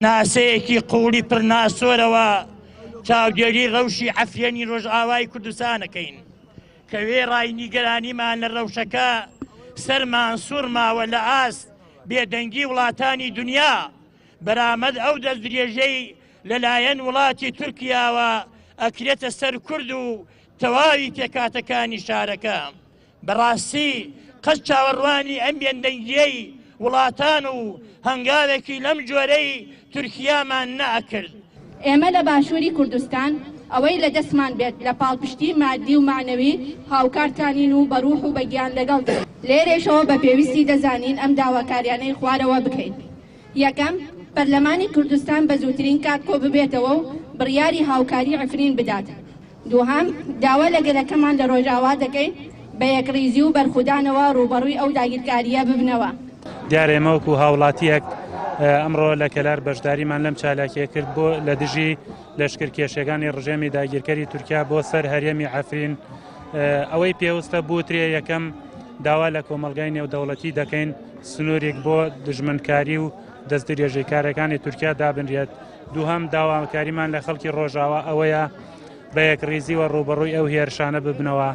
ناسەیەکی قوڵی پڕناسۆرەوە چاودێری ڕەوشی عەفرێنی ڕۆژئاوای کوردستانەکەین کە وێ ڕای نیگەرانیمان لە ڕەوشەکە سەرمان سوورماوە لە ئاست بێدەنگی وڵاتانی دنیا بەرامەد ئەو دەست درێژەی لەلایەن وڵاتی تورکیاوە ئەکرێتە سەر کورد و تەواوی پێکاتەکانی شارەکە. بەڕاستی قەت چاوەڕوانی ئەم بێدەنگیەی وڵاتان و هەنگاوێکی لەم جۆرەی تورکیامان نەئەکرد. ئێمە لە باشووری کوردستان ئەوەی لە دەستمان بێت لە پاڵپشتی مادی و معنەوی هاوکارتانین و بەڕوح و بەگیان لەگەڵ دێت. لێرێشەوە بە پێویستی دەزانین ئەم داواکاریانەی خوارەوە بکەین. یەکەم، پەرلەمانی کوردستان بە زووترین کات کۆ ببێتەوە و بڕیاری هاوکاری عفرین بدات. دووهەم، داوا لەگەلەکەمان لە ڕۆژاوا دەکەین بە یەکڕیزی و بەرخودانەوە ڕوبەڕووی ئەو داگیرکاریە ببنەوە. دیارە ئێمە وەکو هاوڵاتیەک ئەمڕۆ لە کەلار بەشداریمان لەم چالاکیە کرد بۆ لە دژی لەشکرکێشەکانی ڕژێمی داگیرکەری تورکیا بۆ سەر هەرێمی عەفرین. ئەوەی پێویستە بوترێ یەکەم داوا لە کۆمەلگای نێودەوڵەتی دەکەین سنوورێک بۆ دژمنکاری و دەستدرێژەکارەکانی تورکیا دابنرێت. دووهەم، داواکاریمان لە خەڵکی ڕۆژاوا ئەوەیە بە یەکڕیزی و ڕوبەڕووی ئەو هێرشانە ببنەوە